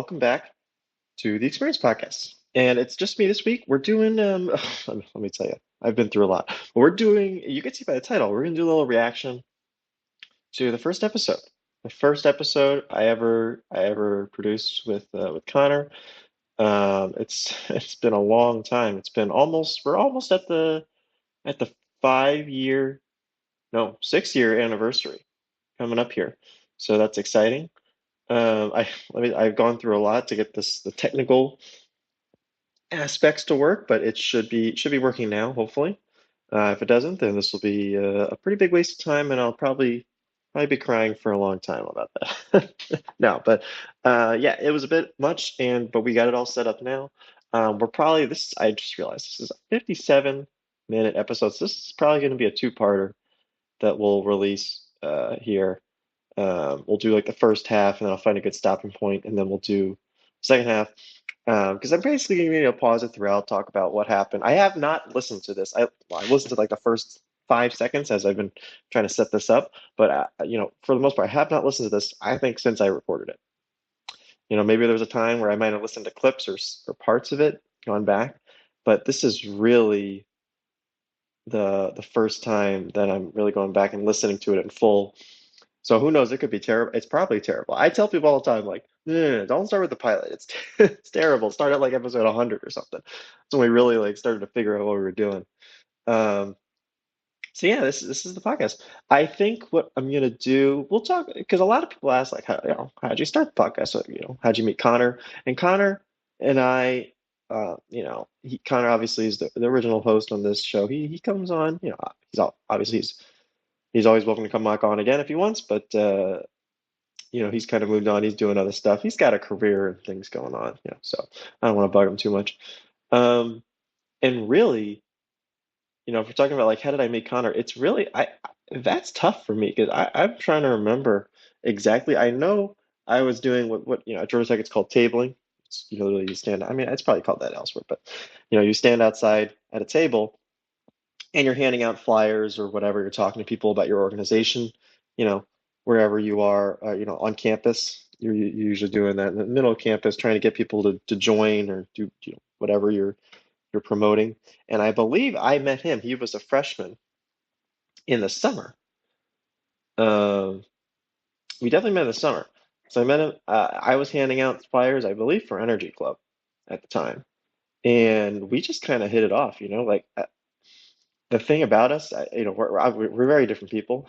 welcome back to the Experience Podcast. And it's just me this week. We're doing, let me tell you, I've been through a lot. We're doing, you can see by the title, we're going to do a little reaction to the first episode. The first episode I ever produced with Connor. It's been a long time. It's been we're almost at the 5 year, no, 6 year anniversary coming up here. So that's exciting. I've gone through a lot to get the technical aspects to work, but it should be working now, hopefully. If it doesn't, then this will be a pretty big waste of time, and I'll probably be crying for a long time about that. No, but yeah, it was a bit much, but we got it all set up now. We're probably this. I just realized this is a 57-minute episode, so this is probably going to be a two-parter that we'll release here. We'll do like the first half, and then I'll find a good stopping point, and then we'll do second half. Because I'm basically going to pause it throughout, talk about what happened. I have not listened to this. I listened to like the first 5 seconds as I've been trying to set this up, but for the most part, I have not listened to this. I think since I recorded it. Maybe there was a time where I might have listened to clips or parts of it, gone back, but this is really the first time that I'm really going back and listening to it in full. So who knows? It could be terrible. It's probably terrible. I tell people all the time, like, don't start with the pilot. It's it's terrible. Start at like episode 100 or something. That's when we really like started to figure out what we were doing. Um, so yeah, this is the podcast. I think what I'm gonna do, we'll talk because a lot of people ask like, how'd you start the podcast? So, how'd you meet Connor? And Connor and I, Connor obviously is the original host on this show. He comes on, obviously he's always welcome to come back on again if he wants, but he's kind of moved on. He's doing other stuff. He's got a career and things going on, so I don't want to bug him too much. Um, and really, if we're talking about like how did I meet Connor, it's really that's tough for me because I'm trying to remember exactly. I know I was doing what at Georgia Tech it's called tabling. Literally you stand. I mean, it's probably called that elsewhere, but you stand outside at a table and you're handing out flyers or whatever, you're talking to people about your organization, you know, wherever you are, on campus. You're usually doing that in the middle of campus, trying to get people to join or do whatever you're promoting. And I believe I met him. He was a freshman in the summer. Um, we definitely met in the summer. So I met him. I was handing out flyers, I believe, for Energy Club at the time, and we just kind of hit it off. The thing about us, we're very different people.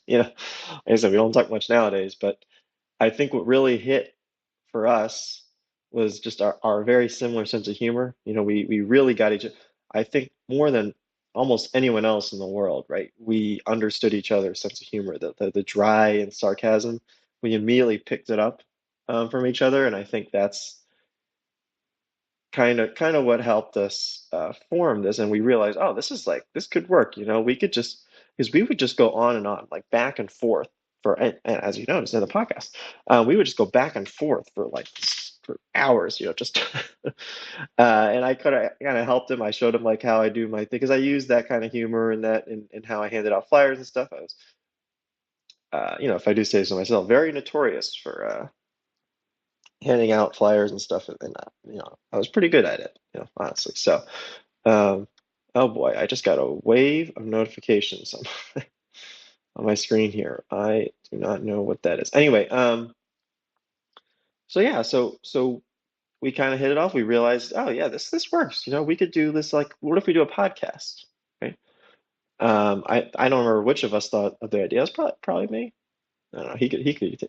Like I said, we don't talk much nowadays, but I think what really hit for us was just our very similar sense of humor. We really got each other. I think more than almost anyone else in the world, right? We understood each other's sense of humor, the dry and sarcasm. We immediately picked it up from each other, and I think that's kind of what helped us form this. And we realized, oh, this could work. We could just because we would just go on and on, like back and forth and as you noticed in the podcast, we would just go back and forth for hours, just and I kind of helped him. I showed him like how I do my thing because I use that kind of humor and that in how I handed out flyers and stuff. I was, if I do say so myself, very notorious for handing out flyers and stuff, and I was pretty good at it, honestly. So, um, oh boy, I just got a wave of notifications on my screen here. I do not know what that is. Anyway, so yeah, so we kind of hit it off. We realized, oh yeah, this works. We could do this. Like, what if we do a podcast? Right? I don't remember which of us thought of the idea. It was probably me. I don't know. He could.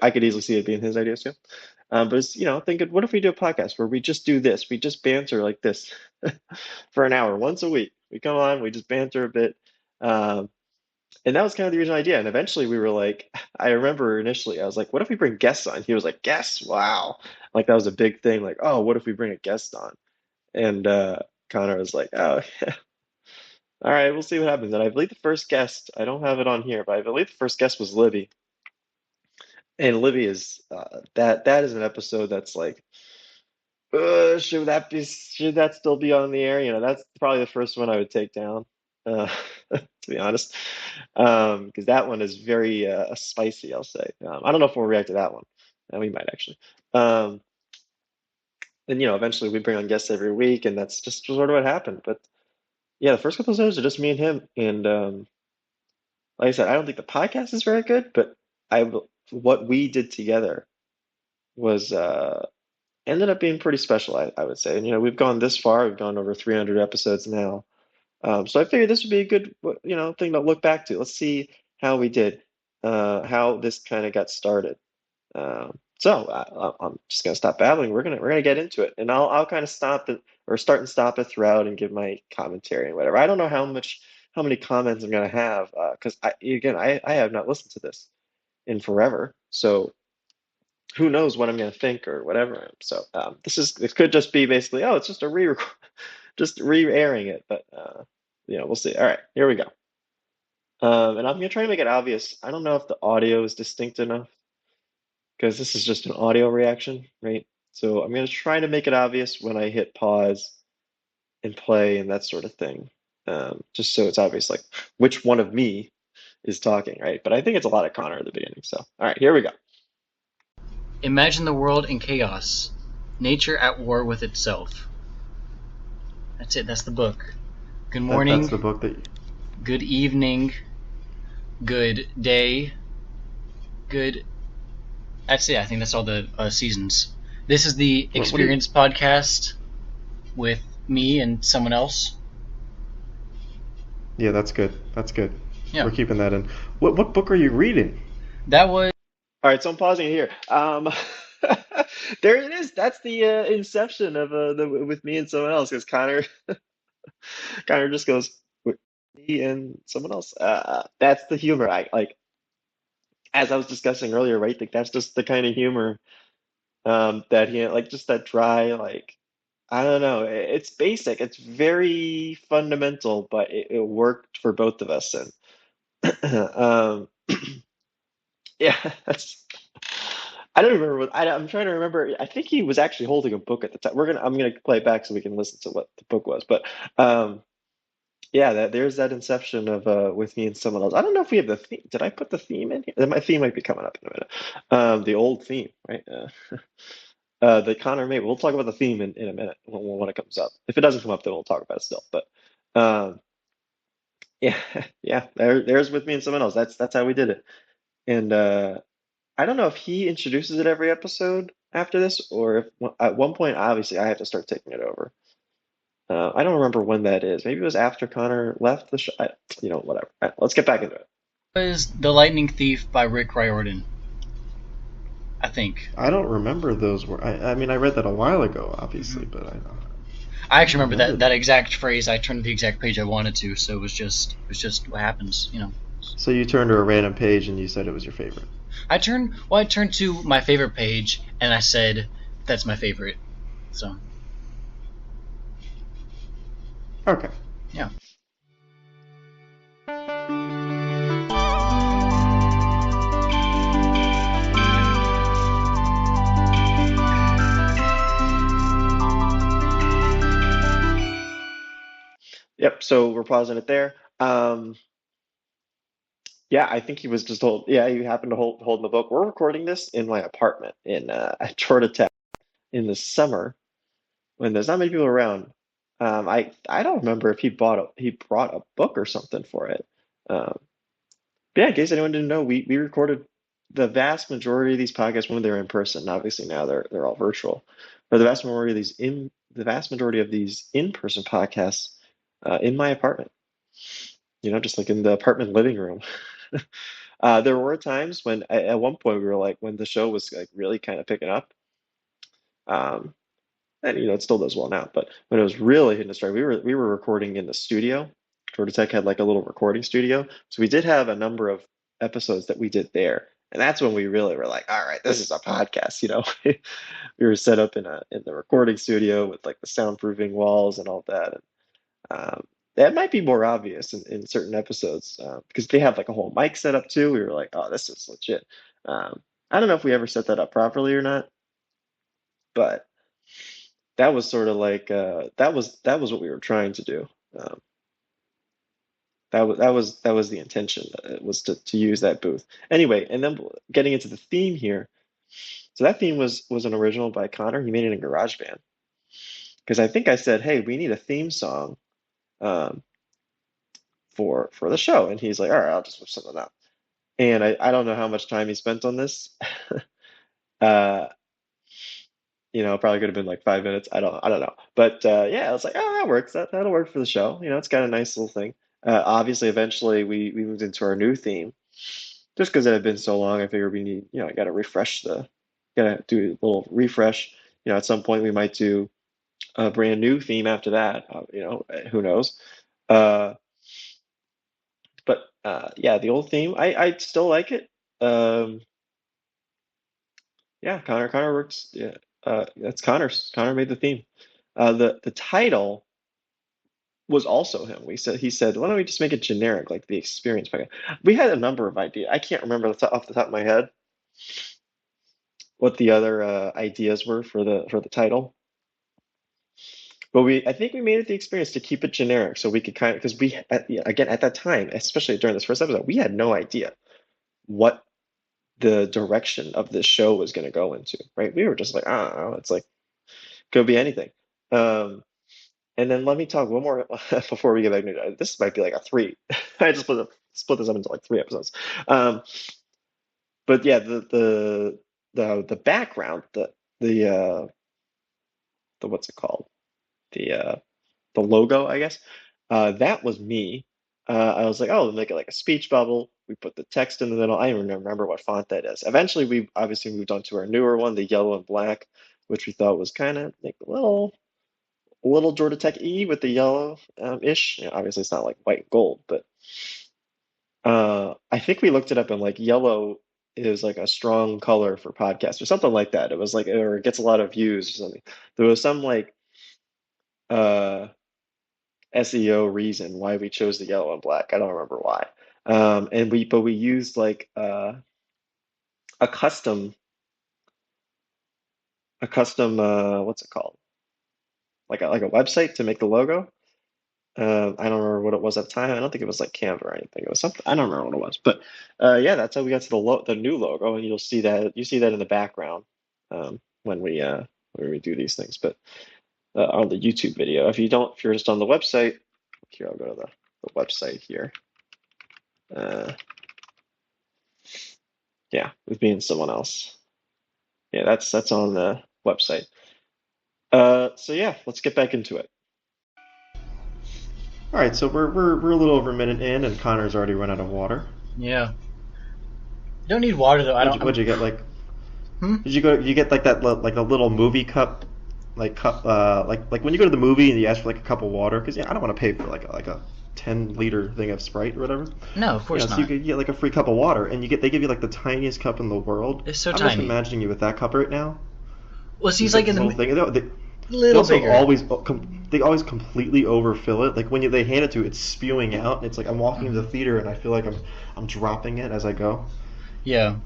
I could easily see it being his idea too. But it's, thinking, what if we do a podcast where we just do this? We just banter like this for an hour once a week. We come on, we just banter a bit. Um, and that was kind of the original idea. And eventually we were like, I remember initially I was like, what if we bring guests on? He was like, guests, wow. Like that was a big thing. Like, oh, what if we bring a guest on? And Connor was like, oh, all right, we'll see what happens. And I believe the first guest, I don't have it on here, but I believe the first guest was Libby. And Libby is that is an episode that's like, should that still be on the air? That's probably the first one I would take down, to be honest, because that one is very spicy, I'll say. I don't know if we'll react to that one. We might actually. Um, and eventually we bring on guests every week, and that's just sort of what happened. But yeah, the first couple of episodes are just me and him, and like I said, I don't think the podcast is very good, but what we did together was ended up being pretty special, I would say. And we've gone this far, we've gone over 300 episodes now. So I figured this would be a good, thing to look back to. Let's see how we did, how this kind of got started. I'm just gonna stop babbling. We're gonna get into it, and I'll kind of stop it or start and stop it throughout and give my commentary and whatever. I don't know how many comments I'm gonna have because I have not listened to this in forever, so who knows what I'm gonna think or whatever. So this could just be basically, oh, it's just a re just re-airing it, but we'll see. All right, here we go. And I'm gonna try to make it obvious. I don't know if the audio is distinct enough because this is just an audio reaction, right? So I'm going to try to make it obvious when I hit pause and play and that sort of thing, just so it's obvious, like which one of me is talking, right? But I think it's a lot of Connor at the beginning. So, all right, here we go. Imagine the world in chaos, nature at war with itself. That's it. That's the book. Good That's the morning, book that. good evening, good day, good. That's it. I think that's all the seasons. This is the What do you? Experience podcast with me and someone else. Yeah, that's good. That's good. Yeah, We're keeping that in. What book are you reading? that was. All right, so I'm pausing it here. There it is. That's the inception of with me and someone else, because Connor just goes with me and someone else. That's the humor. I like, as I was discussing earlier, right? Like that's just the kind of humor that he like, just that dry, like, I don't know, it's basic, it's very fundamental, but it worked for both of us. And um yeah, that's, I don't remember I'm trying to remember. I think he was actually holding a book at the time. I'm gonna play it back so we can listen to what the book was. But yeah, there's that inception of with me and someone else. I don't know if we have the theme. Did I put the theme in here? My theme might be coming up in a minute. The old theme, right? That Connor made. We'll talk about the theme in a minute when it comes up. If it doesn't come up, then we'll talk about it still. But um, yeah, yeah, there's with me and someone else. That's how we did it. And I don't know if he introduces it every episode after this, or if at one point, obviously, I have to start taking it over. I don't remember when that is. Maybe it was after Connor left the show. Whatever. All right, let's get back into it. Was The Lightning Thief by Rick Riordan, I think. I don't remember those words. I mean, I read that a while ago, obviously, Mhm. but I I actually don't remember remember that that. exact phrase. I turned to the exact page I wanted to, so it was just what happens. So you turned to a random page and you said it was your favorite. I turned to my favorite page and I said that's my favorite. So Okay. yeah. Yep. So we're pausing it there. Yeah, I think he was just told. Yeah, he happened to hold the book. We're recording this in my apartment in at Georgia Tech in the summer when there's not many people around. I don't remember if he brought a book or something for it. Um, but yeah, in case anyone didn't know, we recorded the vast majority of these podcasts when they're in person. Obviously now they're all virtual, but the vast majority of these in-person podcasts in my apartment. Just like in the apartment living room. There were times when at one point we were like, when the show was like really kind of picking up, um, and it still does well now, but when it was really hitting a stride, we were recording in the studio. Georgia Tech had like a little recording studio, so we did have a number of episodes that we did there, and that's when we really were like, all right, this is a podcast. We were set up in the recording studio with like the soundproofing walls and all that. Um, that might be more obvious in certain episodes because they have like a whole mic set up too. We were like, oh, this is legit. I don't know if we ever set that up properly or not, but that was sort of like that was what we were trying to do. Um, that was the intention. Was to use that booth anyway. And then getting into the theme here. So that theme was an original by Connor. He made it in GarageBand because I think I said, "Hey, we need a theme song um, for the show," and he's like, "All right, I'll just whip something out." And I don't know how much time he spent on this. uh, probably could have been like 5 minutes. I don't know. But yeah, I was like, oh, that works. That'll work for the show. It's got a nice little thing. Obviously, eventually we moved into our new theme. Just because it had been so long, I figured we need, I gotta do a little refresh. At some point we might do a brand new theme after that. Who knows? Uh, but yeah, the old theme, I still like it. Um, yeah, Connor works. Yeah, that's Connor's. Connor made the theme. The title was also him. He said, why don't we just make it generic, like the experience packet? We had a number of ideas. I can't remember off the top of my head what the other ideas were for the title. But I think we made it the experience to keep it generic, so we could kind of, because again at that time, especially during this first episode, we had no idea what the direction of this show was going to go into, right? We were just like, I don't know, it's like could be anything. Um, and then let me talk one more before we get back into it. This might be like a three. I just split this up into like 3 episodes. Um, but yeah, the background, the what's it called? The the logo, I guess. That was me. I was like, oh, make it like a speech bubble. We put the text in the middle. I don't even remember what font that is. Eventually, we obviously moved on to our newer one, the yellow and black, which we thought was kind of like a little Georgia Tech-y with the yellow ish. Obviously, it's not like white and gold, but I think we looked it up and like yellow is like a strong color for podcasts or something like that. It was like, or it gets a lot of views or something. There was some like uh SEO reason why we chose the yellow and black. I don't remember why. But we used like a custom what's it called? Like a website to make the logo. I don't remember what it was at the time. I don't think it was like Canva or anything. It was something. I don't remember what it was. But yeah, that's how we got to the new logo, and you see that in the background when we do these things. But on the YouTube video, if you're just on the website, here I'll go to the website here. Yeah, with me and someone else. Yeah, that's on the website. So yeah, let's get back into it. All right, so we're a little over a minute in, and Connor's already run out of water. Yeah. Don't need water though. I don't. What'd you get? Like, Hmm? did you get like that like a little movie cup, like cup like when you go to the movie and you ask for like a cup of water? Because I don't want to pay for like a 10-liter thing of Sprite or whatever. No, of course So you not. could get like a free cup of water, and they give you like the tiniest cup in the world. It's so I'm just tiny. imagining you with that cup right now. Well, see, You he's got like in this the little thing. They little also bigger. always they always completely overfill it. Like when they hand it to you, it's spewing out. And it's like I'm walking into the theater and I feel like I'm dropping it as I go. Yeah.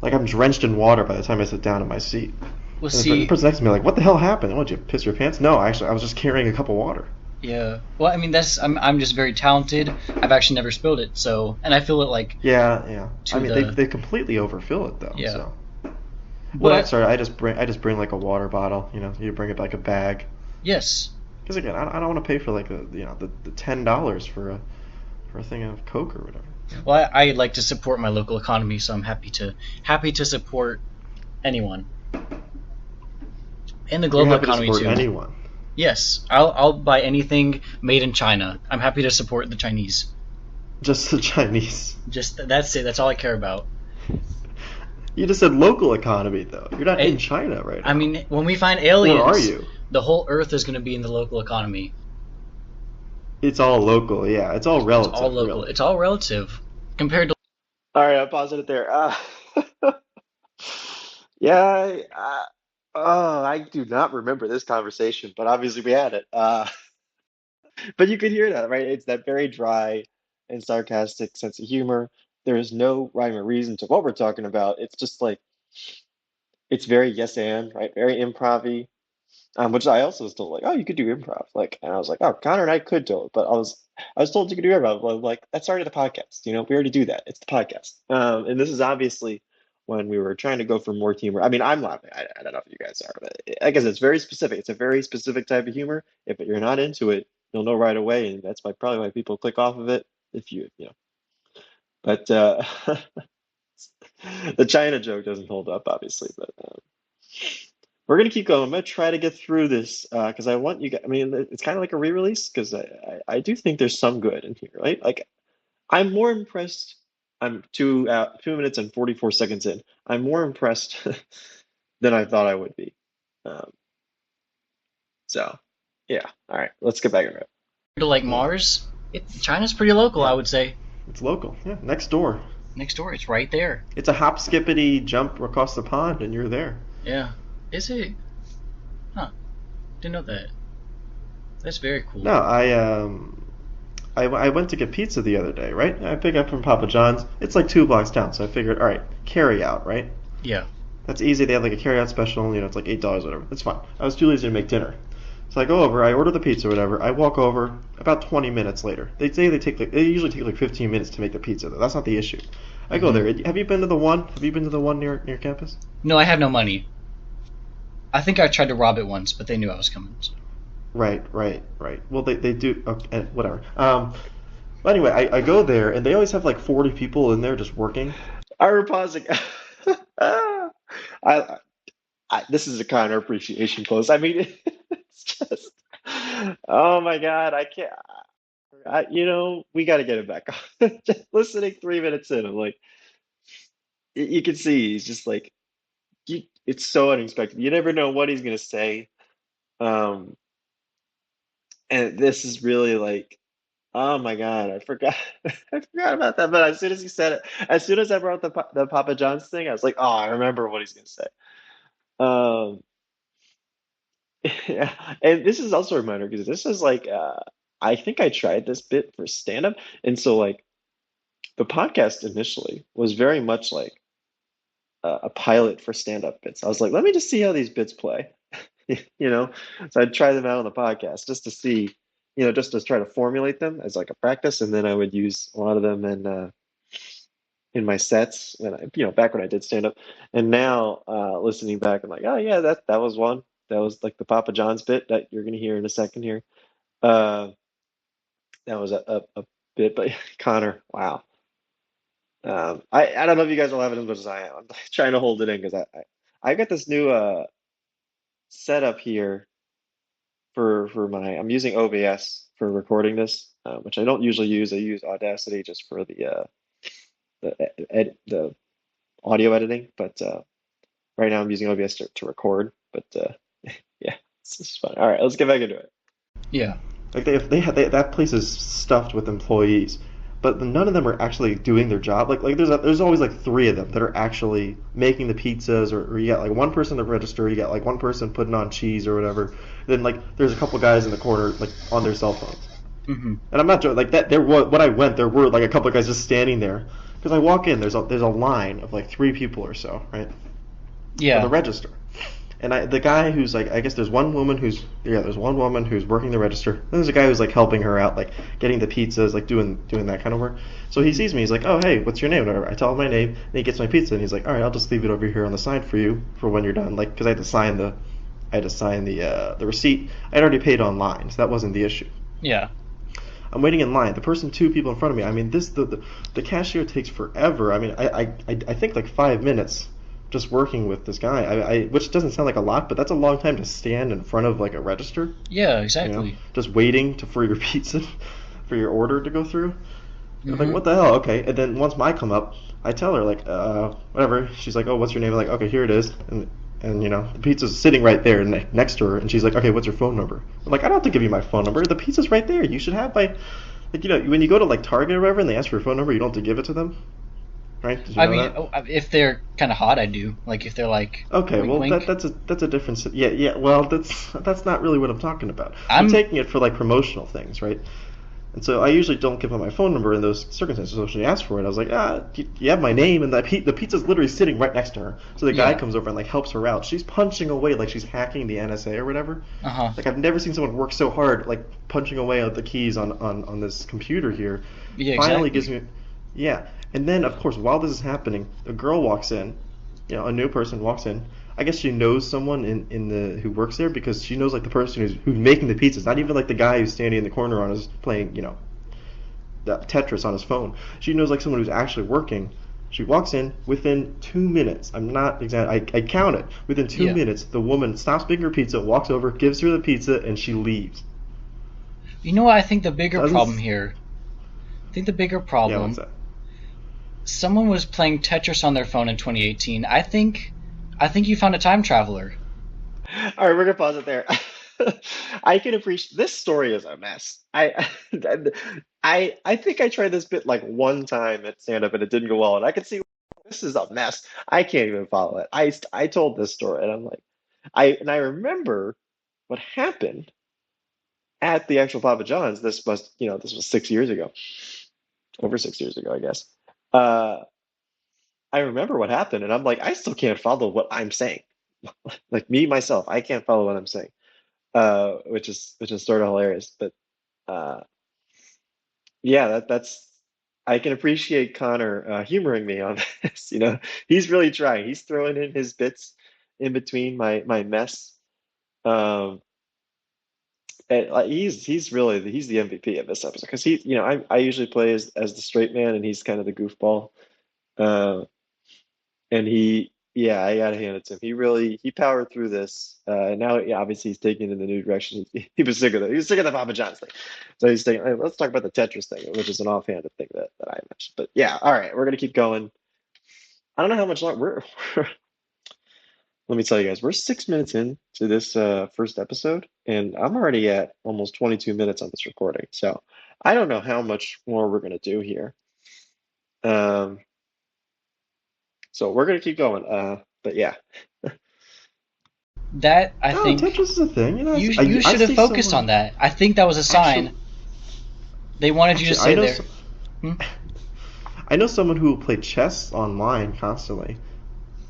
Like I'm drenched in water by the time I sit down in my seat. Well, And the see, person next to me like, what the hell happened? What, did you piss your pants? No, actually, I was just carrying a cup of water. yeah. Well, I mean, I'm just very talented. I've actually never spilled it, so and I feel it like Yeah, yeah. to I mean, the they completely overfill it though. yeah. So when I But started, I just bring like a water bottle. You bring it like a bag. yes, Because again, I don't want to pay for like the $10 for a thing of Coke or whatever. well, I like to support my local economy, so I'm happy to support anyone and the You're global happy to economy support too. anyone, Yes, I'll buy anything made in China. I'm happy to support the Chinese. just the Chinese. Just that's it. That's all I care about. You just said local economy though. You're not in It, China right now. I mean, when we find Where are aliens, you? the whole Earth is going to be in the local economy. It's all local. Yeah, it's all It's relative. all local. Really. It's all relative compared to. All right, I'll pause it there. Yeah, I do not remember this conversation, but obviously we had it. But you could hear that, right? It's that very dry and sarcastic sense of humor. There is no rhyme or reason to what we're talking about. It's just like it's very yes and, right? Very improv-y. Which I also was told like, oh, you could do improv. Like, and I was like, oh, Connor and I could do it, but I was told you could do improv. Well, like, that's already the podcast. We already do that. It's the podcast. And this is obviously when we were trying to go for more humor. I mean, I'm laughing. I don't know if you guys are, but I guess it's very specific. It's a very specific type of humor. If you're not into it, you'll know right away, and that's probably why people click off of it. If you know, but the China joke doesn't hold up, obviously. But we're gonna keep going. I'm gonna try to get through this because I want you guys. I mean, it's kind of like a re-release because I do think there's some good in here, right? Like I'm more impressed. I'm 2 minutes and 44 seconds in. I'm more impressed than I thought I would be. Um, so, yeah. All right, let's get back into it. To like Mars, China's pretty local, I would say. It's local. Yeah, next door. Next door, it's right there. It's a hop, skippity, jump across the pond, and you're there. Yeah. Is it? Huh. Didn't know that. That's very cool. No, I went to get pizza the other day, right? I pick up from Papa John's. It's like 2 blocks down, so I figured, all right, carry out, right? Yeah. That's easy. They have like a carry out special, it's like $8, whatever. That's fine. I was too lazy to make dinner. So I go over, I order the pizza, whatever. I walk over about 20 minutes later. They say they usually take like 15 minutes to make the pizza, though. That's not the issue. I go there. Have you been to the one? Have you been to the one near campus? No, I have no money. I think I tried to rob it once, but they knew I was coming. So. Right. Well, they do. Okay, whatever. But anyway, I go there, and they always have like 40 people in there just working. I were pausing. This is a Connor appreciation post. I mean, it's just, oh my God, I can't. We got to get it back on. Just listening 3 minutes in, I'm like, you can see he's just like, it's so unexpected. You never know what he's gonna say. Um, and this is really like, oh my God, I forgot, I forgot about that. But as soon as he said it, as soon as I brought the Papa John's thing, I was like, oh, I remember what he's gonna say. Um, yeah, and this is also a reminder because this is like, I think I tried this bit for stand up, and so like the podcast initially was very much like a pilot for stand up bits. I was like, let me just see how these bits play, you know. So I'd try them out on the podcast just to see, just to try to formulate them as like a practice, and then I would use a lot of them in my sets when back when I did stand up. And now listening back, I'm like, oh yeah, that was one. That was like the Papa John's bit that you're gonna hear in a second here. Uh, that was a bit, but Connor, wow. I don't know if you guys will have it as much as I am. I'm trying to hold it in because I got this new setup here for I'm using OBS for recording this, which I don't usually use. I use Audacity just for the audio editing, but right now I'm using OBS to record. But yeah, this is fun. All right, let's get back into it. Yeah. Like that place is stuffed with employees, but none of them are actually doing their job. Like there's always like 3 of them that are actually making the pizzas, or you got like one person to register, you got like one person putting on cheese or whatever. Then like there's a couple guys in the corner like on their cell phones. Mm-hmm. And I'm not joking. Like that, when I went, there were like a couple of guys just standing there. Because I walk in, there's a line of like 3 people or so, right? Yeah. For the register. And the guy who's like, I guess there's one woman who's working the register. Then there's a guy who's like helping her out, like getting the pizzas, like doing that kind of work. So he sees me, he's like, oh hey, what's your name? Whatever. I tell him my name, and he gets my pizza, and he's like, all right, I'll just leave it over here on the side for you for when you're done. Like, because I had to sign the receipt. I'd already paid online, so that wasn't the issue. Yeah. I'm waiting in line. The person 2 people in front of me. I mean, the cashier takes forever. I mean, I think like 5 minutes just working with this guy. Which doesn't sound like a lot, but that's a long time to stand in front of like a register. Yeah, exactly. Just waiting for your pizza, for your order to go through. Mm-hmm. I'm like, what the hell? Okay. And then once mine come up, I tell her like, whatever. She's like, oh, what's your name? I'm like, okay, here it is. And the pizza's sitting right there next to her, and she's like, okay, what's your phone number? I'm like, I don't have to give you my phone number. The pizza's right there. You should have my, when you go to like Target or whatever and they ask for your phone number, you don't have to give it to them, right? Did you know that? If they're kind of hot, I do. Like if they're like, okay, wink, well wink. that's a different. Yeah. Well, that's not really what I'm talking about. I'm taking it for like promotional things, right? And so I usually don't give them my phone number in those circumstances. So she asked for it. I was like, you have my name, and the pizza's literally sitting right next to her. So the guy comes over and like helps her out. She's punching away like she's hacking the NSA or whatever. Uh-huh. Like I've never seen someone work so hard, like punching away at the keys on this computer here. Yeah, Finally exactly. gives me, yeah. And then of course while this is happening, a girl walks in a new person walks in. I guess she knows someone in the who works there because she knows like the person who's making the pizzas. Not even like the guy who's standing in the corner on his playing the Tetris on his phone. She knows like someone who's actually working. She walks in within 2 minutes. I'm not exact. I counted. Within two Yeah. minutes, the woman stops making her pizza, walks over, gives her the pizza, and she leaves. You know what I think the bigger problem Doesn't here? I think the bigger Yeah, what's problem, that? someone was playing Tetris on their phone in 2018. I think you found a time traveler. All right, we're gonna pause it there. I can appreciate this story is a mess. I think I tried this bit like one time at stand up and it didn't go well, and I could see this is a mess. I can't even follow it. I told this story and I'm like I remember what happened at the actual Papa John's. This was 6 years ago, over 6 years ago, I guess. Uh, I remember what happened, and I'm like, I still can't follow what I'm saying. Like me myself, I can't follow what I'm saying. Which is sort of hilarious. But uh, yeah, that's I can appreciate Connor humoring me on this. He's really trying. He's throwing in his bits in between my mess. Um, and he's the MVP of this episode because I usually play as the straight man and he's kind of the goofball. Uh, and yeah, I gotta hand it to him. He powered through this. And now, yeah, obviously he's taking it in the new direction. He was sick of it. He was sick of the Papa John's thing. So he's saying, "Hey, let's talk about the Tetris thing," which is an offhanded thing that I mentioned. But yeah, all right, we're gonna keep going. I don't know how much longer let me tell you guys, we're 6 minutes in to this first episode, and I'm already at almost 22 minutes on this recording. So I don't know how much more we're gonna do here. Um, so we're gonna keep going. But yeah. That I No, think Tetris is a thing. you I should have see focused on someone that. I think that was a actually. sign they wanted you to Actually, I stay know. there. Hmm? I know someone who will play chess online constantly,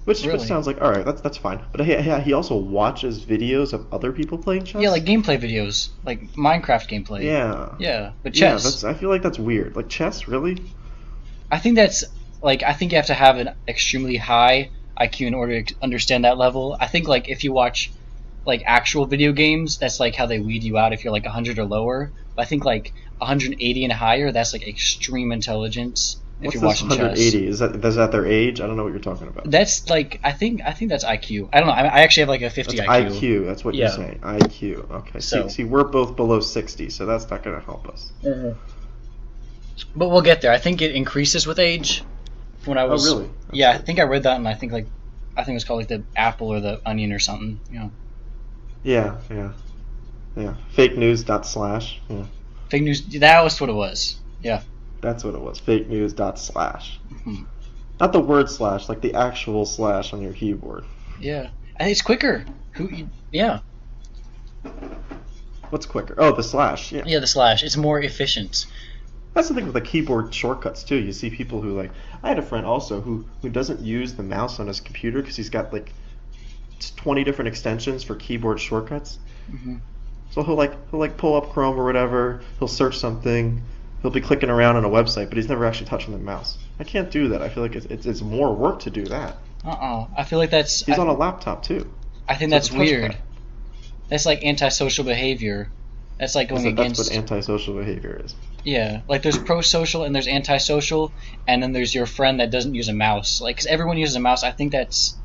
which Really? sounds like all right. That's fine. But he also watches videos of other people playing Yeah, chess. like gameplay videos, like Minecraft gameplay. Yeah, Yeah, but yeah. chess. I feel like that's weird. Like chess, really? I think that's like I think you have to have an extremely high IQ in order to understand that level. I think like if you watch like actual video games, that's like how they weed you out if you're like 100 or lower. But I think like 180 and higher, that's like extreme intelligence if What's you're this watching chess. 180? Is that their age? I don't know what you're talking about. That's like I think that's IQ. I don't know. I actually have like a 50 That's IQ. IQ. That's what you're Yeah. saying. IQ. Okay. See, So, see, we're both below 60, so that's not going to help us. but we'll get there. I think it increases with age. When I Oh, was, really? That's yeah, I good. think I read that, and I think it was called like the apple or the onion or something. Yeah, yeah, yeah. Fake news dot slash. Yeah, Fake news. That was what it was. Yeah. that's what it was. Fake news dot slash. Hmm. Not the word slash, like the actual slash on your keyboard. Yeah. I think it's quicker. Yeah. What's quicker? Oh, the slash. Yeah. Yeah, the slash. It's more efficient. That's the thing with the keyboard shortcuts too. You see people who like. I had a friend also who doesn't use the mouse on his computer because he's got like 20 different extensions for keyboard shortcuts. Hmm. So he'll pull up Chrome or whatever. He'll search something. He'll be clicking around on a website, but he's never actually touching the mouse. I can't do that. I feel like it's more work to do that. I feel like that's. He's on a laptop too. I think So it's that's a weird. touchpad. That's like antisocial behavior. That's like going That's what against. antisocial behavior is. Yeah, like there's pro-social and there's antisocial, and then there's your friend that doesn't use a mouse. Like, 'cause everyone uses a mouse. I think that's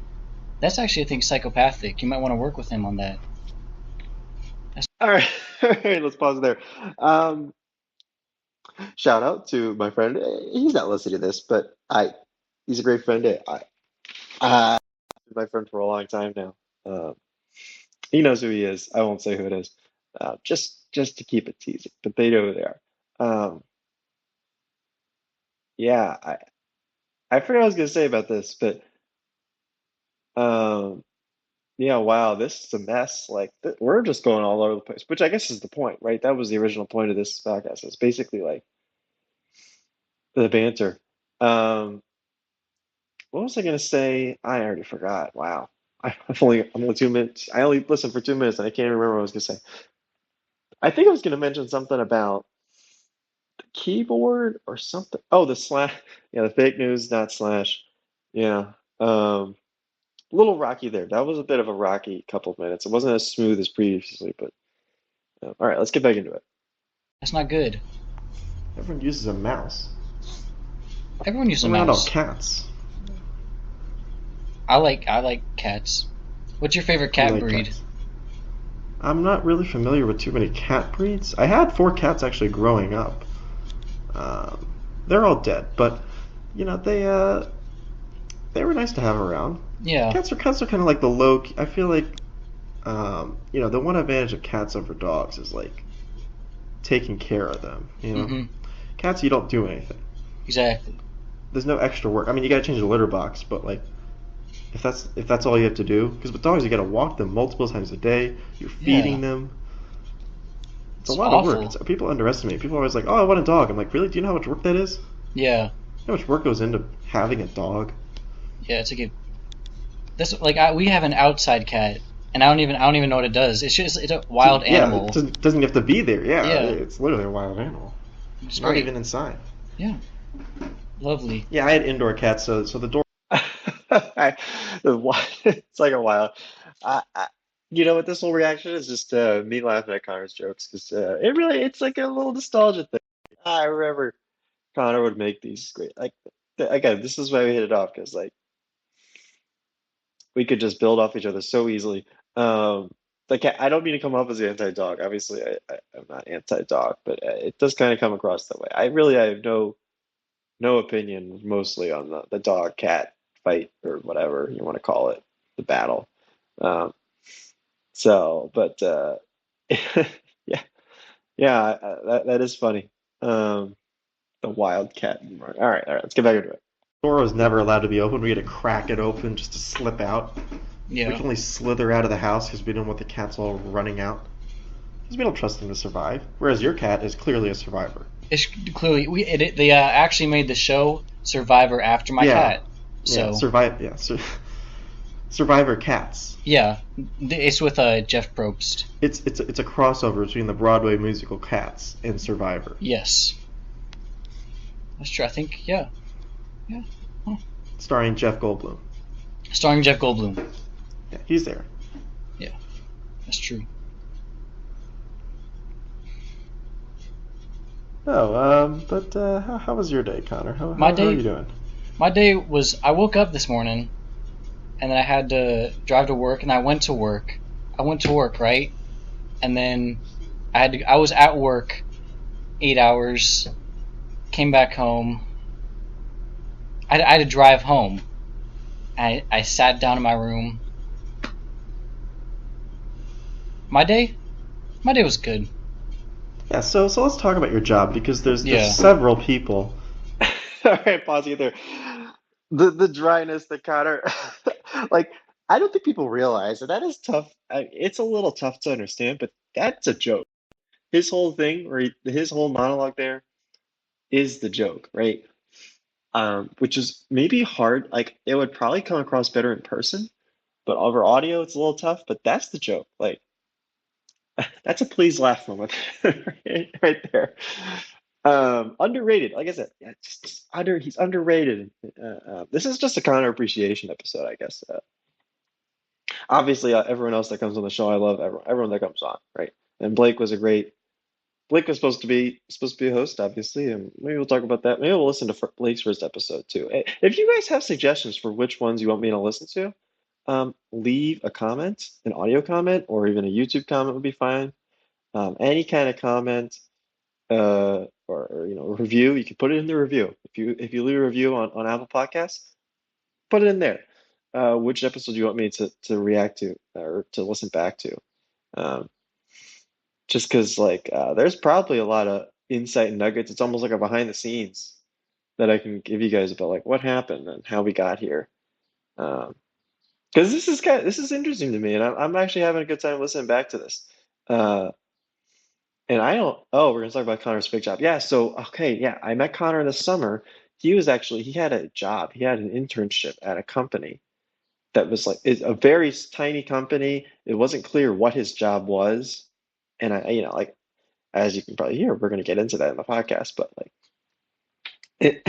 actually I think psychopathic. You might want to work with him on that. All right, all right, let's pause there. Um, Shout out to my friend. He's not listening to this, but he's a great friend. Been my friend for a long time now. Um, he knows who he is. I won't say who it is, just to keep it teasing, but they know who they are. Um, yeah, I forgot what I was gonna say about this, but um, yeah, wow, this is a mess. Like we're just going all over the place, which I guess is the point, right? That was the original point of this podcast. It's basically like the banter. Um, what was I gonna say? I already forgot. Wow. I'm only 2 minutes. I only listened for 2 minutes and I can't remember what I was gonna say. I think I was gonna mention something about the keyboard or something. Oh, the slash. Yeah, the fake news, not slash. Yeah. Um, A little rocky there. That was a bit of a rocky couple of minutes. It wasn't as smooth as previously, but all right, let's get back into it. That's not good. Everyone uses a mouse. Everyone uses a What about all mouse. cats? I like cats. What's your favorite You cat like breed? cats? I'm not really familiar with too many cat breeds. I had four cats actually growing up. Um, they're all dead, but they were nice to have around. Yeah. Cats are kind of like the low. I feel like the one advantage of cats over dogs is like taking care of them. Mm-hmm. Cats you don't do anything. Exactly. There's no extra work. I mean, you gotta change the litter box, but like if that's all you have to do, because with dogs you gotta walk them multiple times a day. You're Yeah. feeding them. It's a It's lot of work. awful. People underestimate. People are always like, "Oh, I want a dog." I'm like, "Really? Do you know how much work that is? Yeah. How much work goes into having a dog?" Yeah. It's a good. That's like we have an outside cat, and I don't even know what it does. It's a wild Yeah, it animal. doesn't have to be there. Yeah, Yeah. it's literally a wild animal. It's Not great. even inside. Yeah. Lovely. Yeah, I had indoor cats, so the door. It's like a while. You know what? This whole reaction is just me laughing at Connor's jokes because it's like a little nostalgia thing. I remember Connor would make these great. Like again, this is why we hit it off because like we could just build off each other so easily. Um, like I don't mean to come off as anti-dog. Obviously, I'm not anti-dog, but it does kind of come across that way. I have no opinion mostly on the dog cat fight or whatever you want to call it, the battle. Um, but yeah, yeah, that is funny. Um, the wildcat. All right, let's get back into it. Door was never allowed to be open. We had to crack it open just to slip out. We Yeah. can only slither out of the house because we don't want the cats all running out. Because we don't trust them to survive. Whereas your cat is clearly a survivor. It's clearly they actually made the show Survivor after my Yeah, cat. yeah, So survive. Yeah, survivor cats. yeah, it's with Jeff Probst. It's a crossover between the Broadway musical Cats and Survivor. Yes, that's true. I think yeah, yeah. Huh. Starring Jeff Goldblum. Starring Jeff Goldblum. Yeah, he's there. Yeah, that's true. Oh, but how was your day, Connor? My How are you day, doing? my day was I woke up this morning and then I had to drive to work and I went to work. I went to work right, and then I was at work 8 hours. Came back home. I had to drive home. I sat down in my room. My day, my day was good. Yeah, so let's talk about your job because there's Yeah, several people. All right, pause you there. The dryness that Connor, like, I don't think people realize that is tough. It's a little tough to understand, but that's a joke. His whole thing, or his whole monologue there, is the joke, right? Which is maybe hard. Like, it would probably come across better in person, but over audio, it's a little tough. But that's the joke. Like, that's a please laugh moment right there. Underrated. Like I said, yeah, he's underrated. This is just a Connor appreciation episode, I guess. Obviously, everyone else that comes on the show, I love everyone that comes on, right? And Blake was supposed to be a host, obviously, and maybe we'll talk about that. Maybe we'll listen to Blake's first episode too. If you guys have suggestions for which ones you want me to listen to, leave a comment, an audio comment, or even a YouTube comment would be fine. Any kind of comment, or a review, you can put it in the review. If you leave a review on Apple Podcasts, put it in there. Which episode do you want me to react to or to listen back to? Um, just because like there's probably a lot of insight and nuggets. It's almost like a behind the scenes that I can give you guys about like what happened and how we got here. Um, because this is interesting to me, and I'm actually having a good time listening back to this. Uh, and I don't. Oh, we're gonna talk about Connor's fake job. Yeah. So okay. Yeah, I met Connor this summer. He had a job. He had an internship at a company that was like it's a very tiny company. It wasn't clear what his job was, and like as you can probably hear, we're gonna get into that in the podcast. But like it,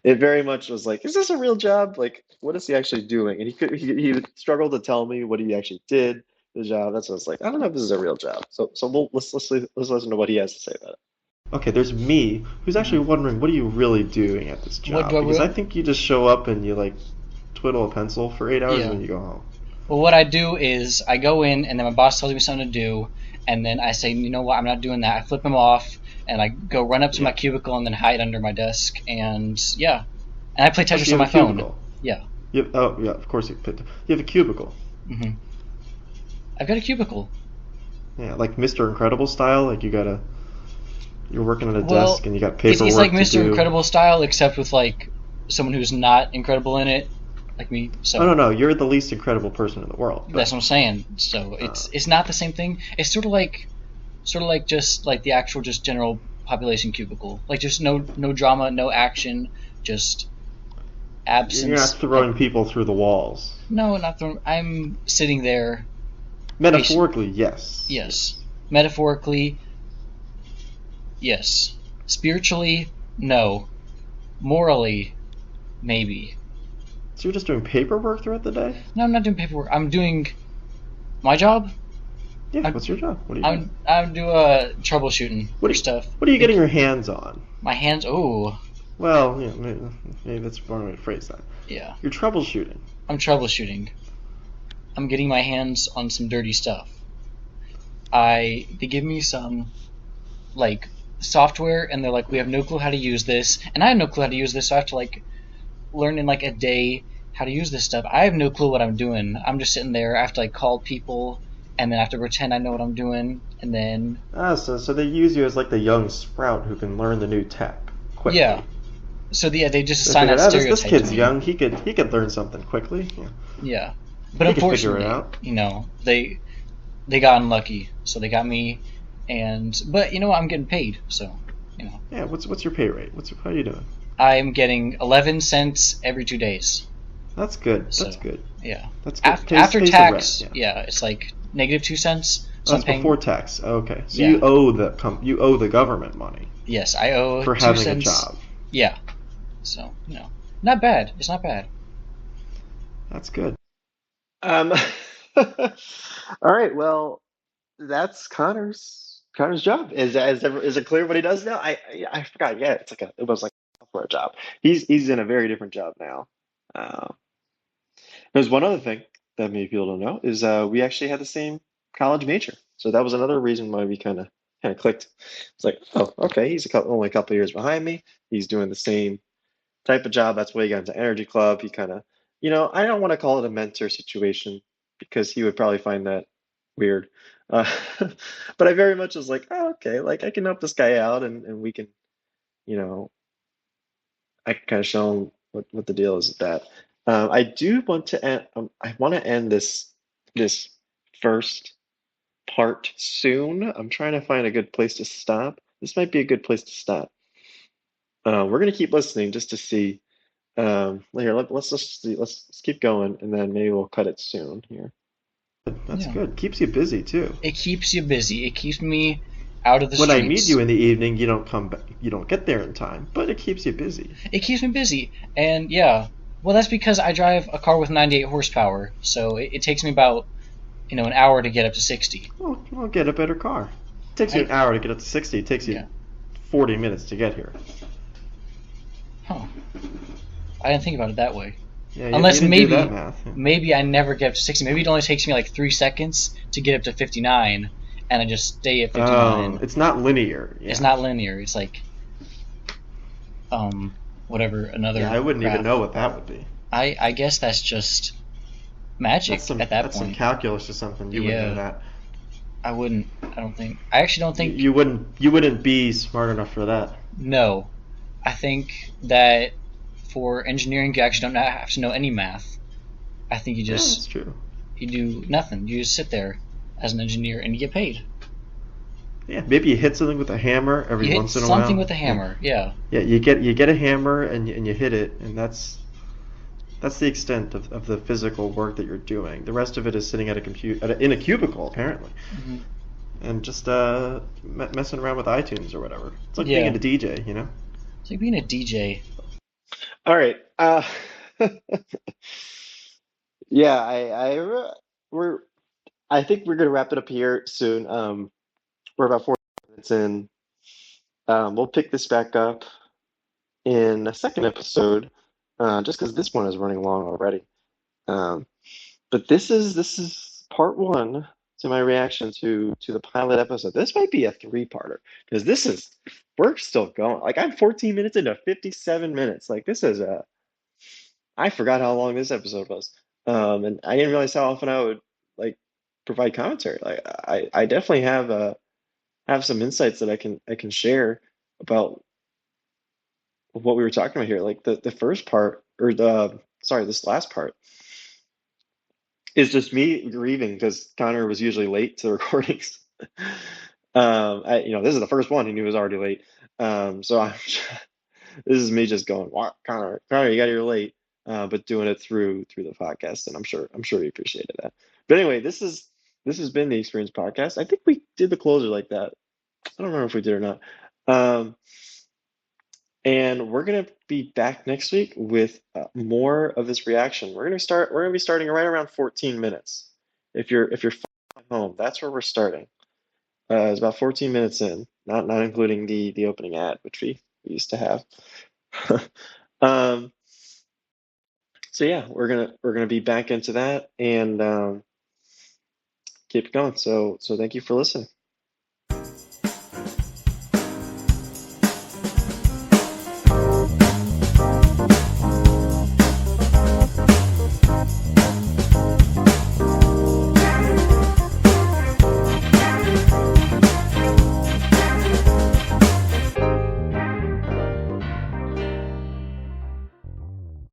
it very much was like, is this a real job? Like, what is he actually doing? And he would struggle to tell me what he actually did the job. That's what I was like, I don't know if this is a real job. So let's listen to what he has to say about it. Okay, there's me, who's actually Mhm. wondering, what are you really doing at this What do job? I Because I will? think you just show up and you like twiddle a pencil for 8 hours and Yeah. then you go home. Well, what I do is I go in, and then my boss tells me something to do, and then I say, you know what, I'm not doing that. I flip him off, and I go run up to my Yeah. cubicle and then hide under my desk, and yeah, and I play Oh, so Tetris you on have my a phone. cubicle. Yeah. Oh, yeah, of course you have a cubicle. hmm I've got a cubicle. Yeah, like Mr. Incredible style. Like you're working at a Well, desk and you got it's like paperwork to Mr. do. Incredible style, except with like someone who's not incredible in it, like me. Oh So no, you're the least incredible person in the world. that's But what I'm saying. So it's not the same thing. It's sort of like just like the actual just general population cubicle. Like just no drama, no action, just you're not absence. throwing people through the walls. No, not throwing. I'm sitting there. Metaphorically, yes. Yes. Metaphorically, yes. Spiritually, no. Morally, maybe. So you're just doing paperwork throughout the day? No, I'm not doing paperwork. I'm doing my job. Yeah. What's your job? What are you doing? I'm doing troubleshooting What for are you, stuff. what are you getting your hands on? My hands. Oh, Well, yeah, maybe that's one way to phrase that. yeah. You're troubleshooting. I'm troubleshooting. I'm getting my hands on some dirty stuff. They give me some like software, and they're like, we have no clue how to use this, and I have no clue how to use this, so I have to like learn in like a day how to use this stuff. I have no clue what I'm doing. I'm just sitting there. I have to like call people, and then I have to pretend I know what I'm doing, and then So they use you as like the young sprout who can learn the new tech quickly. yeah. So they just They assign figured, that this stereotype kid's to me. young. He could learn something quickly. Yeah. Yeah, but He could figure it unfortunately, out. they got unlucky, so they got me, but I'm getting paid, so Yeah. What's your pay rate? How are you doing? I'm getting 11 cents every 2 days. That's good. So That's good. yeah, That's good. after Pays tax, the rent. yeah, it's like -2 cents. So That's I'm paying. before tax. Okay. So Yeah. you owe the government money Yes, I owe for 2 having a cents. job. Yeah, so not bad. It's not bad. That's good. Um, all right. Well, that's Connor's job. Is it clear what he does now? I forgot. Yeah, it was like a software job. He's in a very different job now. Uh, there's one other thing that maybe people don't know is we actually had the same college major. So that was another reason why we kind of clicked. It's like, oh, okay, only a couple years behind me. He's doing the same type of job. That's why he got into Energy Club. He kind of, I don't want to call it a mentor situation because he would probably find that weird. Uh, but I very much was like, oh, okay, like I can help this guy out, and we can, you know, I can kind of show him what the deal is with that. I do want to end. I want to end this first part soon. I'm trying to find a good place to stop. This might be a good place to stop. We're gonna keep listening just to see. Here, let's just see. Let's keep going, and then maybe we'll cut it soon here. That's Yeah, good. Keeps you busy too. it keeps you busy. It keeps me out of the When I meet streets. you in the evening, you don't come back. You don't get there in time, but it keeps you busy. It keeps me busy, and yeah, well, that's because I drive a car with 98 horsepower, so it takes me about an hour to get up to 60. Well, get a better car. It takes you I, an hour to get up to 60. It takes you yeah. 40 minutes to get here. Huh. I didn't think about it that way. Yeah, Unless you didn't do that maybe math. Yeah. maybe I never get up to 60. Maybe it only takes me like 3 seconds to get up to 59, and I just stay at 59. It's not linear. Yeah. It's not linear. It's like whatever another Yeah, I wouldn't graph. even know what that would be. I guess that's just magic at that That's some point. calculus or something. You wouldn't Yeah. know that. I wouldn't. I don't think. I actually don't think. You wouldn't be smart enough for that. No, I think that for engineering, you actually don't have to know any math. I think Yeah, that's true. you do nothing. You just sit there as an engineer and you get paid. Yeah, maybe you hit something with a hammer every You hit once in a while. something with a hammer. Yeah. Yeah, you get a hammer and you hit it, and that's the extent of the physical work that you're doing. The rest of it is sitting at in a cubicle apparently, hmm and just messing around with iTunes or whatever. It's like Yeah. being a DJ, you know. It's like being a DJ. All right. Yeah, we're I think we're gonna wrap it up here soon. We're about 40 minutes in. We'll pick this back up in a second episode, just because this one is running long already. Um, but this is part one to my reaction to the pilot episode. This might be a three-parter because this is we're still going. Like I'm 14 minutes into 57 minutes. Like this is a I forgot how long this episode was. And I didn't realize how often I would like provide commentary. Like I definitely have some insights that I can share about what we were talking about here. Like the first part or the sorry, this last part is just me grieving because Connor was usually late to the recordings. This is the first one, and he was already late. So I'm this is me just going, wow, Connor, you got here late, but doing it through the podcast, and I'm sure he appreciated that. But anyway, this has been the Experience Podcast. I think we did the closer like that. I don't remember if we did or not. Um, and we're gonna be back next week with more of this reaction. We're gonna be starting right around 14 minutes. If you're home, that's where we're starting. It's about 14 minutes in, not including the opening ad, which we used to have. Um, so yeah, we're gonna be back into that and keep it going. So thank you for listening.